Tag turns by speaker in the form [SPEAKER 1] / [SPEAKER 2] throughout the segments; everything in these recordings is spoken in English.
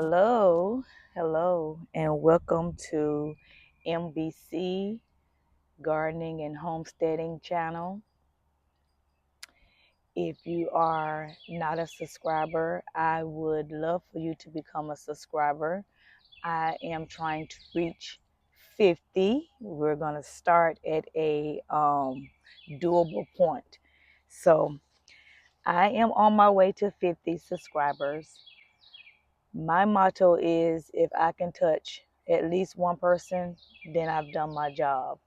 [SPEAKER 1] Hello, and welcome to MBC Gardening and Homesteading channel. If you are not a subscriber, I would love for you to become a subscriber. I am trying to reach 50. We're going to start at a doable point. So I am on my way to 50 subscribers. My motto is if I can touch at least one person, then I've done my job.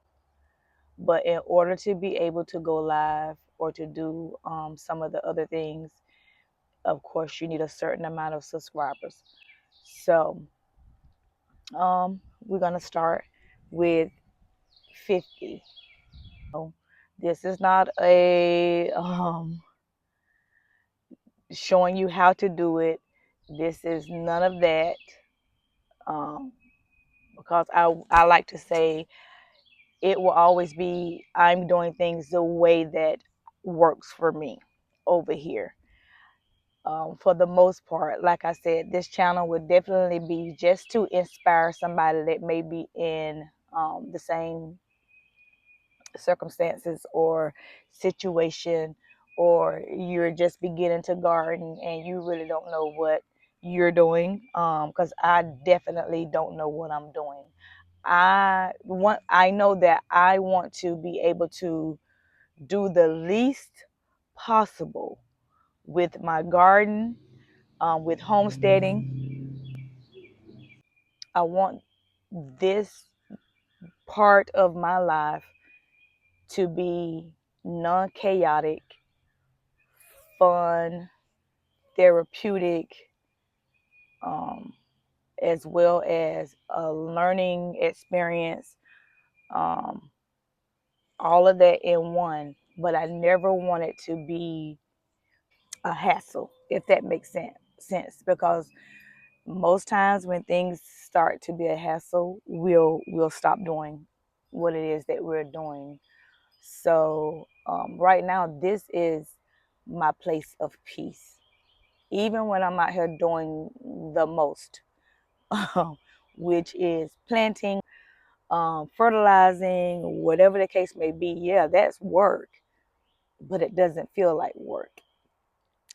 [SPEAKER 1] But in order to be able to go live or to do some of the other things, of course, you need a certain amount of subscribers. So we're going to start with 50. This is not a showing you how to do it. This is none of that. Um, because I like to say it will always be I'm doing things the way that works for me over here. For the most part, like I said, this channel would definitely be just to inspire somebody that may be in the same circumstances or situation, or you're just beginning to garden and you really don't know what you're doing. Because I definitely don't know what I'm doing. I know that I want to be able to do the least possible with my garden, with homesteading. I want this part of my life to be non-chaotic, fun, therapeutic, um, as well as a learning experience. Um, all of that in one, but I never want it to be a hassle, if that makes sense. Because most times when things start to be a hassle, we'll stop doing what it is that we're doing. So right now, this is my place of peace. Even when I'm out here doing the most, which is planting, fertilizing, whatever the case may be. Yeah, that's work, but it doesn't feel like work.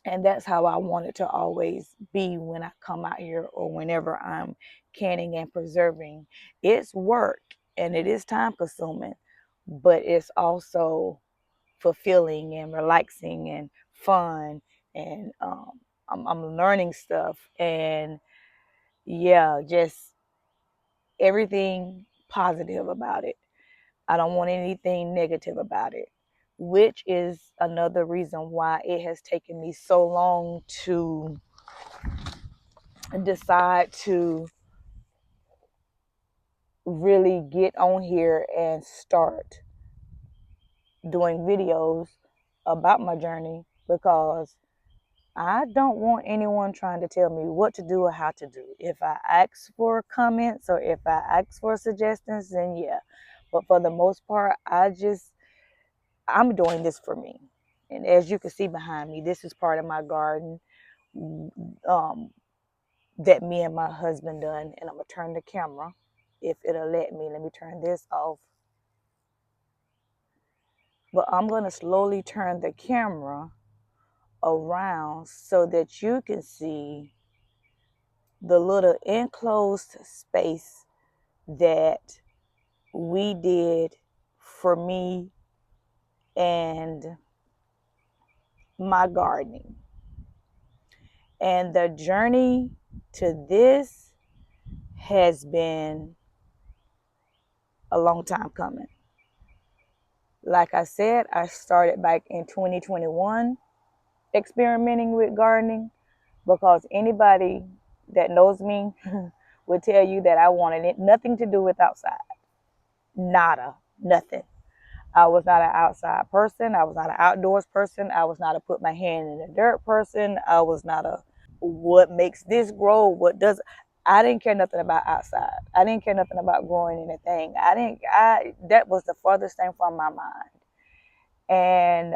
[SPEAKER 1] And that's how I want it to always be when I come out here or whenever I'm canning and preserving. It's work and it is time consuming, but it's also fulfilling and relaxing and fun. And I'm learning stuff. And yeah, just everything positive about it. I don't want anything negative about it, which is another reason why it has taken me so long to decide to really get on here and start doing videos about my journey, because I don't want anyone trying to tell me what to do or how to do. If I ask for comments or if I ask for suggestions, then yeah. But for the most part, I'm doing this for me. And as you can see behind me, this is part of my garden um, that me and my husband done. And I'm going to turn the camera, if it'll let me. Let me turn this off. But I'm going to slowly turn the camera around so that you can see the little enclosed space that we did for me and my gardening. And the journey to this has been a long time coming. Like I said, I started back in 2021 experimenting with gardening, because anybody that knows me would tell you that I wanted it nothing to do with outside. Nada, nothing. I was not an outside person. I was not an outdoors person. I was not a put my hand in the dirt person. I was not a what makes this grow, what does. I didn't care nothing about outside. I didn't care nothing about growing anything. That was the farthest thing from my mind. And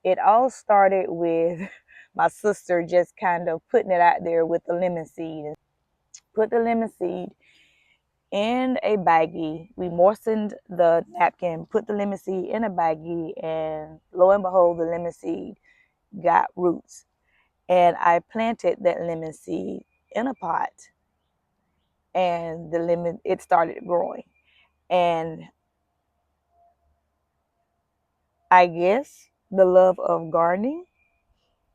[SPEAKER 1] it all started with my sister just kind of putting it out there with the lemon seed. And put the lemon seed in a baggie. We moistened the napkin, put the lemon seed in a baggie, and lo and behold, the lemon seed got roots. And I planted that lemon seed in a pot, and it started growing. And I guess the love of gardening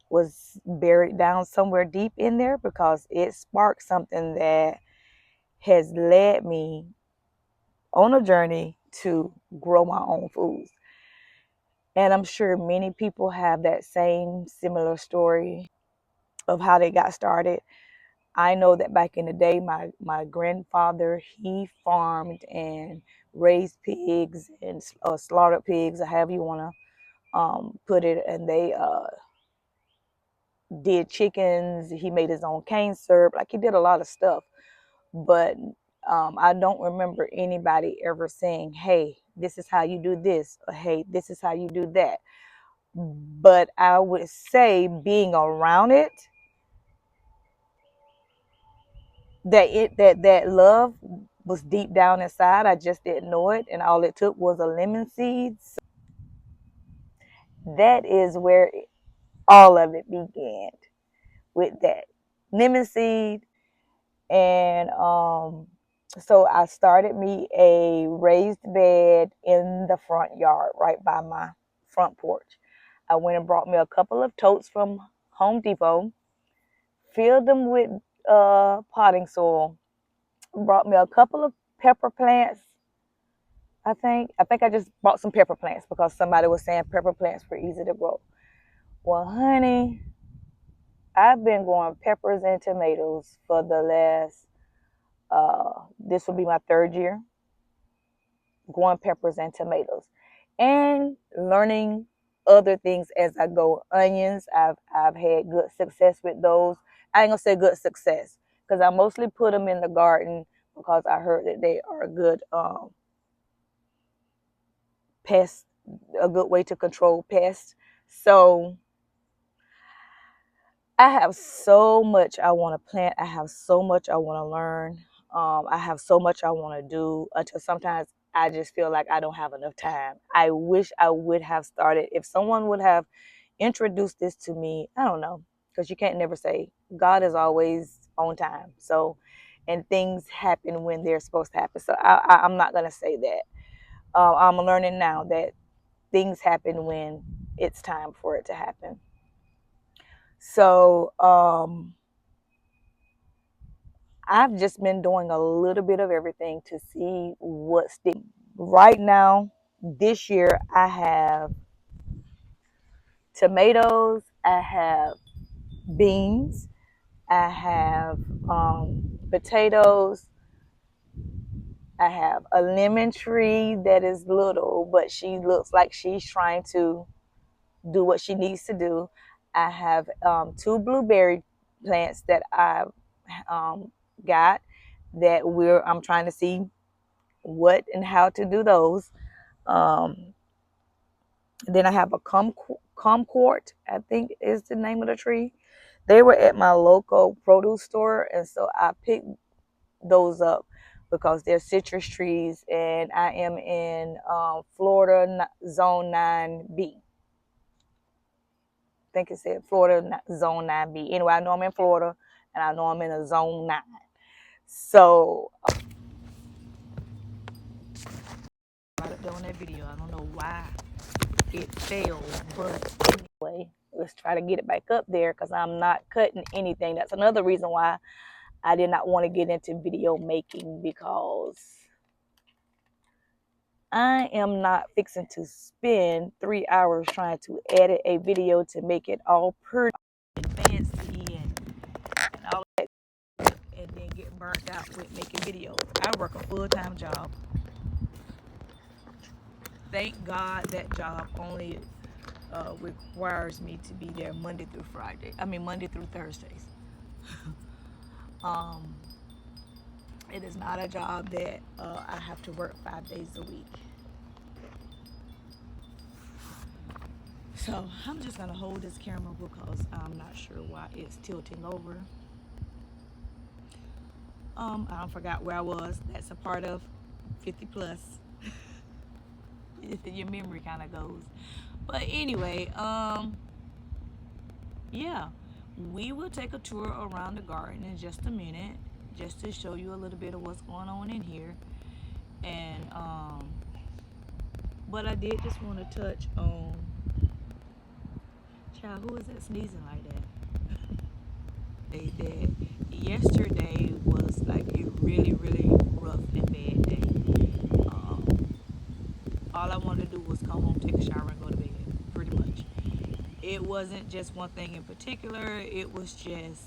[SPEAKER 1] was buried down somewhere deep in there, because it sparked something that has led me on a journey to grow my own foods. And I'm sure many people have that same similar story of how they got started. I know that back in the day, my grandfather, he farmed and raised pigs and slaughtered pigs, or however you want to put it. And they did chickens. He made his own cane syrup. Like, he did a lot of stuff. But I don't remember anybody ever saying, hey, this is how you do this, or hey, this is how you do that. But I would say, being around it, that love was deep down inside. I just didn't know it, and all it took was a lemon seed. So that is where all of it began, with that lemon seed. And so I started me a raised bed in the front yard, right by my front porch. I went and brought me a couple of totes from Home Depot, filled them with potting soil, brought me a couple of pepper plants. I think I just bought some pepper plants because somebody was saying pepper plants were easy to grow. Well, honey, I've been growing peppers and tomatoes for the last, this will be my third year growing peppers and tomatoes, and learning other things as I go. Onions, I've had good success with those. I ain't gonna say good success, because I mostly put them in the garden, because I heard that they are a good pest, a good way to control pests. So I have so much I want to plant. I have so much I want to learn. I have so much I want to do, until sometimes I just feel like I don't have enough time. I wish I would have started. If someone would have introduced this to me, I don't know, because you can't never say. God is always on time. So, and things happen when they're supposed to happen. So I'm not going to say that. I'm learning now that things happen when it's time for it to happen. So I've just been doing a little bit of everything to see what sticks. Right now, this year, I have tomatoes, I have beans, I have potatoes, I have a lemon tree that is little, but she looks like she's trying to do what she needs to do. I have two blueberry plants that I've got, that I'm trying to see what and how to do those. Then I have a kumquat, I think is the name of the tree. They were at my local produce store, and so I picked those up because they're citrus trees, and I am in Florida Zone 9B. I think it said Florida Zone 9B. Anyway, I know I'm in Florida, and I know I'm in a Zone 9. So right up there on that video, I don't know why it failed, but anyway, let's try to get it back up there, because I'm not cutting anything. That's another reason why I did not want to get into video making, because I am not fixing to spend 3 hours trying to edit a video to make it all pretty and fancy and all that, and then get burnt out with making videos. I work a full-time job. Thank God that job only requires me to be there Monday through Thursdays. It is not a job that I have to work 5 days a week. So I'm just gonna hold this camera because I'm not sure why it's tilting over. I forgot where I was. That's a part of 50 plus. Your memory kind of goes. But anyway, yeah, we will take a tour around the garden in just a minute, just to show you a little bit of what's going on in here. And but I did just want to touch on, child, who is that sneezing like that? That yesterday was like a really, really rough and bad day. All I wanted to do was come home, take a shower, and go to bed, pretty much. It wasn't just one thing in particular. It was just,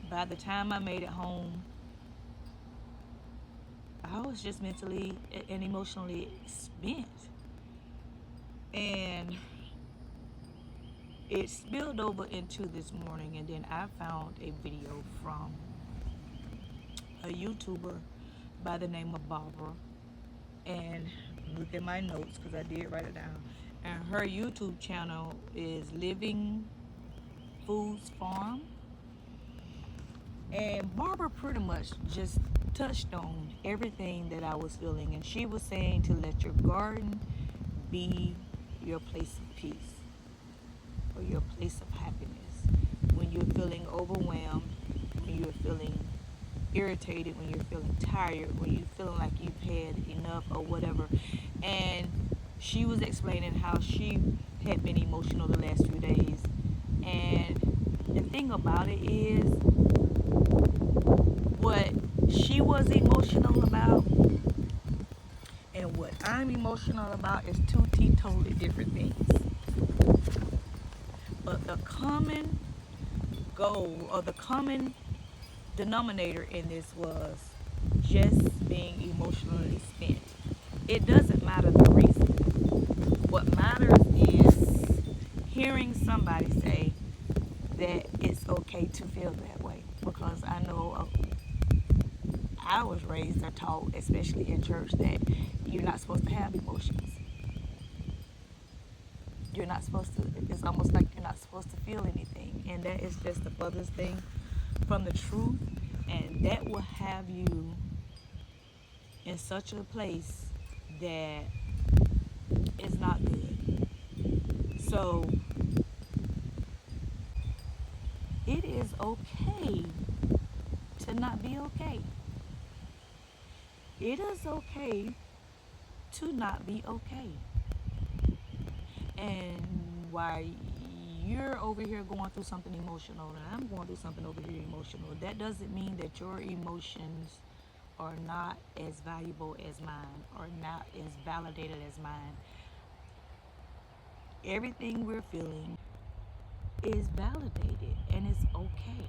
[SPEAKER 1] by the time I made it home, I was just mentally and emotionally spent. And it spilled over into this morning, and then I found a video from a YouTuber by the name of Barbara. And look at my notes because I did write it down. And her YouTube channel is Living Foods Farm. And Barbara pretty much just touched on everything that I was feeling. And she was saying to let your garden be your place of peace, or your place of happiness. When you're feeling overwhelmed, when you're feeling irritated, when you're feeling tired, when you're feeling like you've had enough or whatever. And she was explaining how she had been emotional the last few days. And the thing about it is, what she was emotional about and what I'm emotional about is two totally different things. But the common goal, or the common denominator in this, was just being emotionally spent. It doesn't matter the reason. What matters is hearing somebody say that it's okay to feel that way. Because I know I was raised or taught, especially in church, that you're not supposed to have emotions. You're not supposed to, it's almost like you're not supposed to feel anything. And that is just the furthest thing from the truth. And that will have you in such a place that is not good. So it is okay to not be okay. It is okay to not be okay. And while you're over here going through something emotional and I'm going through something over here emotional, that doesn't mean that your emotions are not as valuable as mine, or not as validated as mine. Everything we're feeling is validated, and it's okay.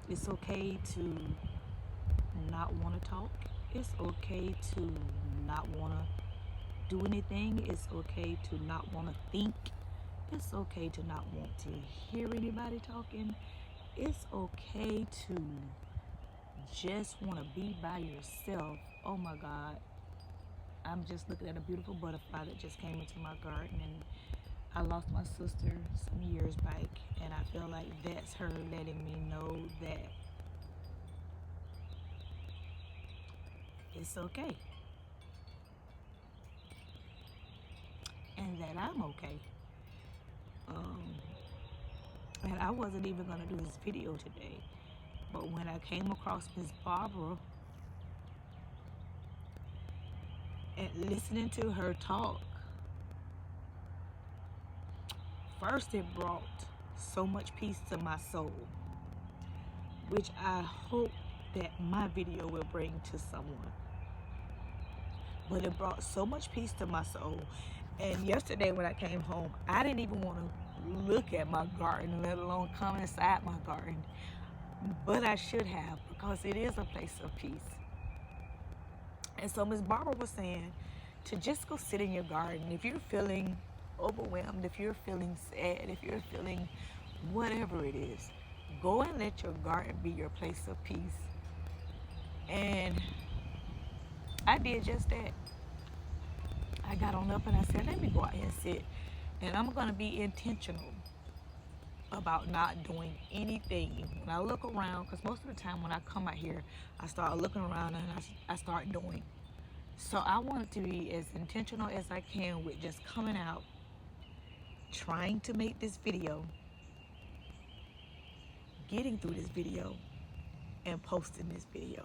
[SPEAKER 1] It's okay to not want to talk. It's okay to not want to do anything. It's okay to not want to think. It's okay to not want to hear anybody talking. It's okay to just want to be by yourself. Oh my God. I'm just looking at a beautiful butterfly that just came into my garden, and I lost my sister some years back, and I feel like that's her letting me know that it's okay. And that I'm okay. And I wasn't even gonna do this video today, but when I came across Miss Barbara and listening to her talk, first it brought so much peace to my soul, which I hope that my video will bring to someone. But it brought so much peace to my soul. And yesterday when I came home, I didn't even want to look at my garden, let alone come inside my garden. But I should have, because it is a place of peace. And so Miss Barbara was saying to just go sit in your garden. If you're feeling overwhelmed, if you're feeling sad, if you're feeling whatever it is, go and let your garden be your place of peace. And I did just that. I got on up and I said, let me go out here and sit. And I'm going to be intentional about not doing anything. When I look around, because most of the time when I come out here, I start looking around and I start doing. So I wanted to be as intentional as I can with just coming out, trying to make this video, getting through this video, and posting this video.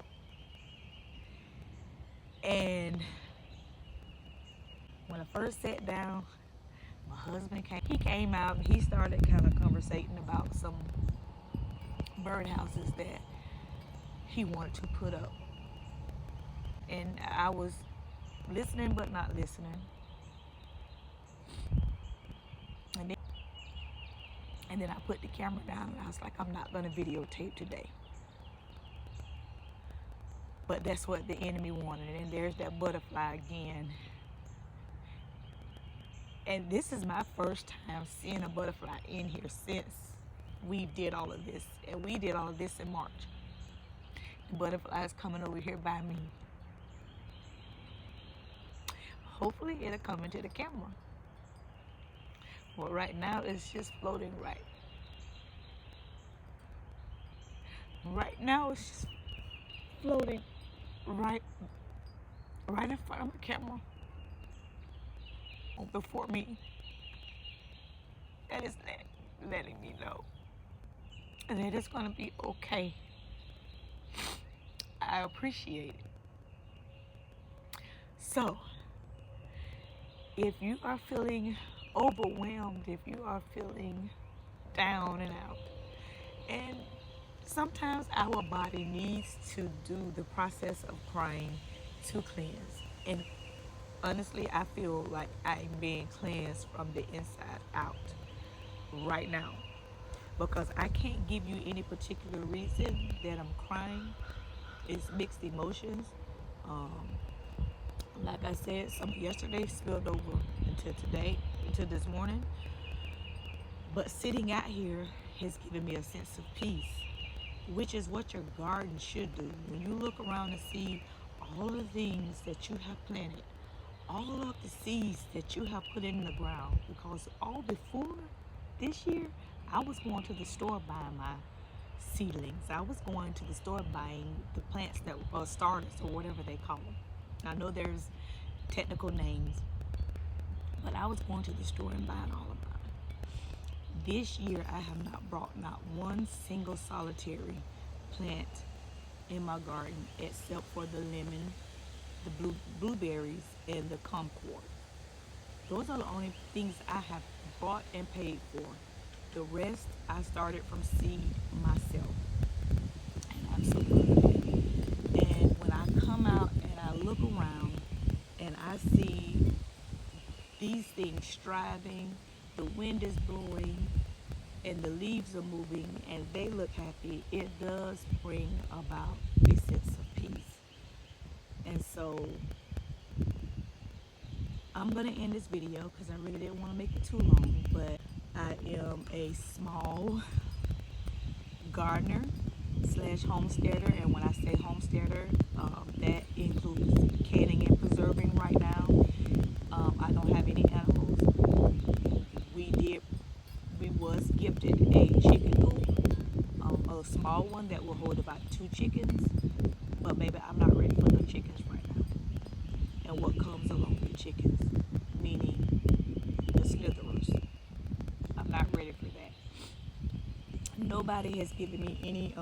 [SPEAKER 1] And when I first sat down, my husband came out and he started kind of conversating about some birdhouses that he wanted to put up. And I was listening but not listening. And then I put the camera down and I was like, I'm not going to videotape today. But that's what the enemy wanted. And there's that butterfly again. And this is my first time seeing a butterfly in here since we did all of this. And we did all of this in March. The butterfly is coming over here by me. Hopefully it'll come into the camera. Well, right now it's just floating right. Right now it's just floating right in front of the camera before me. That is letting me know that it's gonna be okay. I appreciate it. So, if you are feeling overwhelmed, if you are feeling down and out, and sometimes our body needs to do the process of crying to cleanse. And honestly, I feel like I'm being cleansed from the inside out right now, because I can't give you any particular reason that I'm crying. It's mixed emotions. Like I said, some yesterday spilled over into today, into this morning. But sitting out here has given me a sense of peace, which is what your garden should do. When you look around and see all the things that you have planted, all of the seeds that you have put in the ground, because all before this year, I was going to the store buying my seedlings. I was going to the store buying the plants that were starters or whatever they call them. I know there's technical names, but I was going to the store and buying all of mine. This year, I have not brought not one single solitary plant in my garden except for the lemon, the blueberries, and the kumquat. Those are the only things I have bought and paid for. The rest, I started from seed myself. And I'm so good at it. And when I come out and I look around and I see these things striving, the wind is blowing, and the leaves are moving, and they look happy, it does bring about a sense of peace. And so I'm going to end this video because I really didn't want to make it too long, but I am a small gardener / homesteader. And when I say homesteader, that includes canning and preserving right now. I don't have any animals. We was gifted a chicken coop, a small one that will hold about 2 chickens, but maybe I'm not ready for the chickens right now. And what comes along with chickens, meaning the slitherers. I'm not ready for that. Nobody has given me any,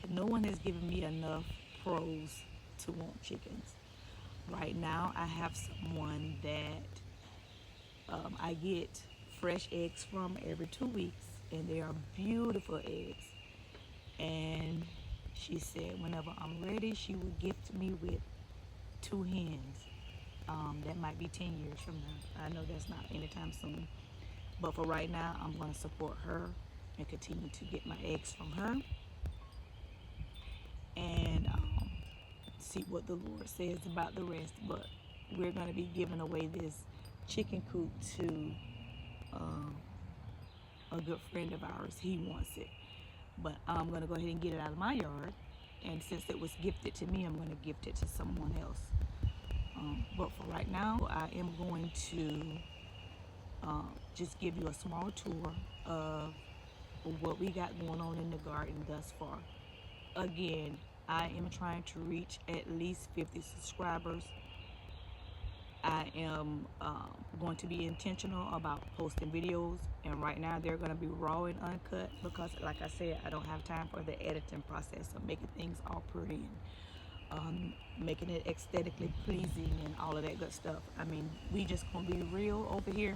[SPEAKER 1] no one has given me enough pros to want chickens. Right now, I have someone that I get fresh eggs from every 2 weeks, and they are beautiful eggs. And she said whenever I'm ready, she will gift me with 2 hens. That might be 10 years from now. I know that's not anytime soon. But for right now, I'm going to support her and continue to get my eggs from her. And see what the Lord says about the rest. But we're going to be giving away this chicken coop to a good friend of ours. He wants it. But I'm going to go ahead and get it out of my yard. And since it was gifted to me, I'm going to gift it to someone else. But for right now, I am going to just give you a small tour of what we got going on in the garden thus far. Again, I am trying to reach at least 50 subscribers. I am going to be intentional about posting videos, and right now they're going to be raw and uncut because, like I said, I don't have time for the editing process of making things all pretty and making it aesthetically pleasing and all of that good stuff. I mean, we just gonna be real over here,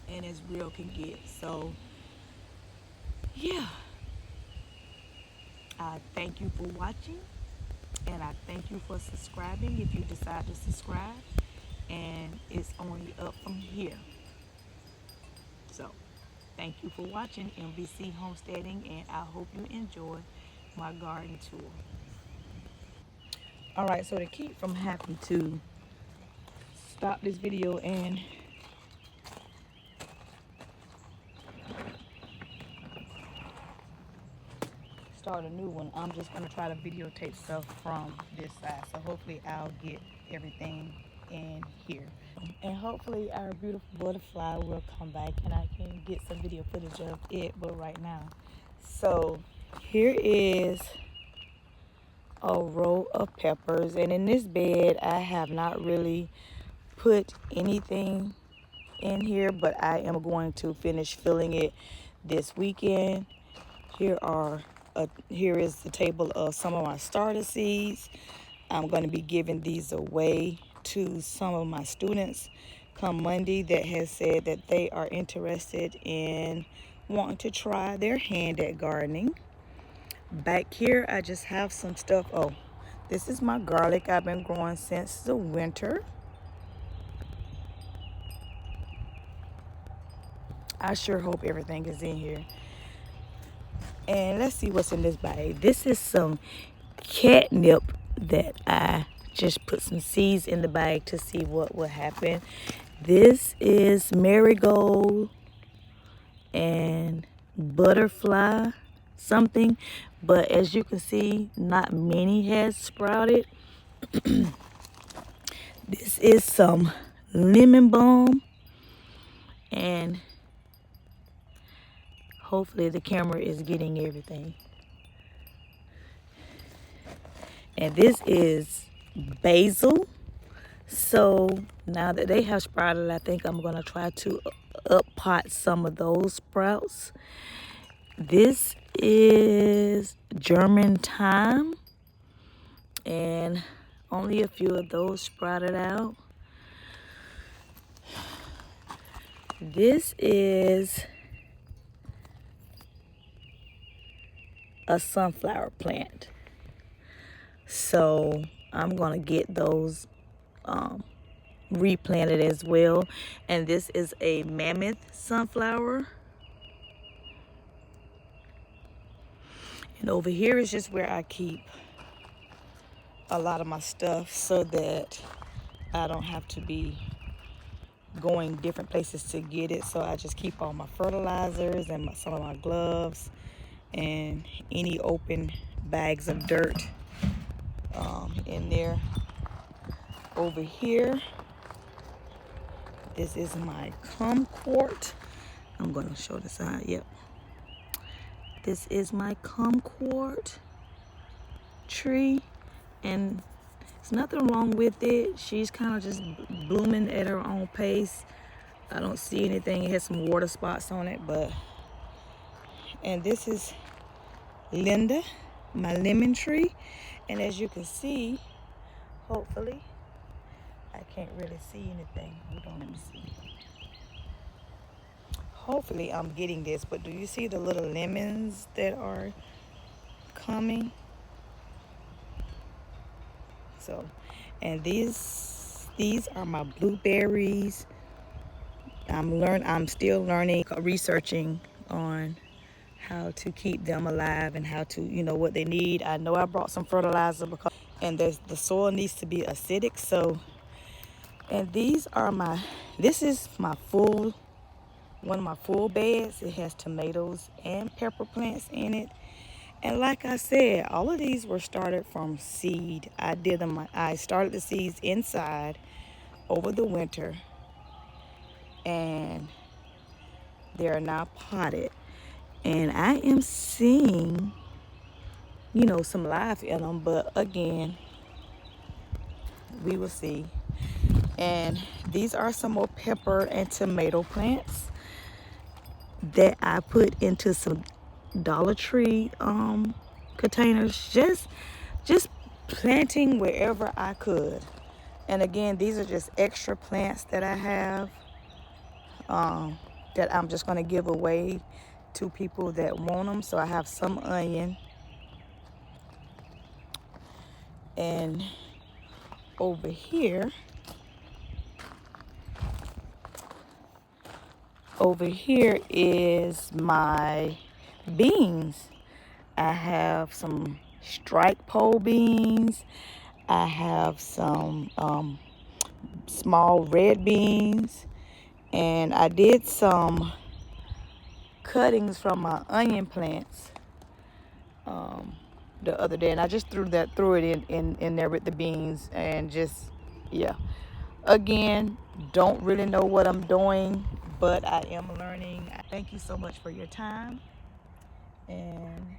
[SPEAKER 1] and as real can get. So yeah, I thank you for watching, and I thank you for subscribing if you decide to subscribe, and it's only up from here. So thank you for watching MVC Homesteading, and I hope you enjoy my garden tour. All right, so to keep from having to stop this video and start a new one, I'm just going to try to videotape stuff from this side. So hopefully I'll get everything in here. And hopefully our beautiful butterfly will come back and I can get some video footage of it. But right now, so here is a row of peppers. And in this bed, I have not really put anything in here, but I am going to finish filling it this weekend. Here is the table of some of my starter seeds. I'm going to be giving these away to some of my students come Monday that has said that they are interested in wanting to try their hand at gardening. Back here, I just have some stuff. Oh, this is my garlic I've been growing since the winter. I sure hope everything is in here. And let's see what's in this bag. This is some catnip that I just put some seeds in the bag to see what will happen. This is marigold and butterfly something, but as you can see, not many has sprouted. This is some lemon balm, and hopefully the camera is getting everything. And this is basil. So now that they have sprouted, I think I'm going to try to up pot some of those sprouts. This is German thyme, and only a few of those sprouted out. This is a sunflower plant. So I'm going to get those replanted as well. And this is a mammoth sunflower. And over here is just where I keep a lot of my stuff so that I don't have to be going different places to get it. So I just keep all my fertilizers and some of my gloves and any open bags of dirt in there. Over here, this is my kumquat. I'm going to show the side. Yep. This is my kumquat tree, and there's nothing wrong with it. She's kind of just blooming at her own pace. I don't see anything. It has some water spots on it, but and this is Linda, my lemon tree. And as you can see, hopefully, I can't really see anything. Hold on, let me see. Hopefully I'm getting this, but do you see the little lemons that are coming? So, and these are my blueberries. I'm still learning, researching on how to keep them alive and how to, what they need. I know I brought some fertilizer and the soil needs to be acidic. So, and this is my one of my full beds. It has tomatoes and pepper plants in it. And like I said, all of these were started from seed. I started the seeds inside over the winter, and they are now potted. And I am seeing, some life in them, but again, we will see. And these are some more pepper and tomato plants that I put into some Dollar Tree containers, just planting wherever I could. And again, these are just extra plants that I have, that I'm just going to give away to people that want them. So I have some onion, and over here is my beans. I have some strike pole beans. I have some small red beans, and I did some cuttings from my onion plants the other day, and I just threw it in there with the beans, and just, yeah. Again, don't really know what I'm doing, but I am learning. Thank you so much for your time, and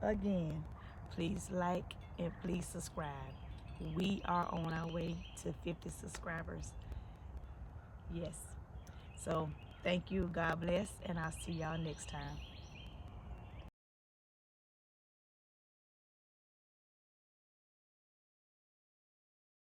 [SPEAKER 1] again, please like and please subscribe. We are on our way to 50 subscribers. Yes. So thank you. God bless, and I'll see y'all next time.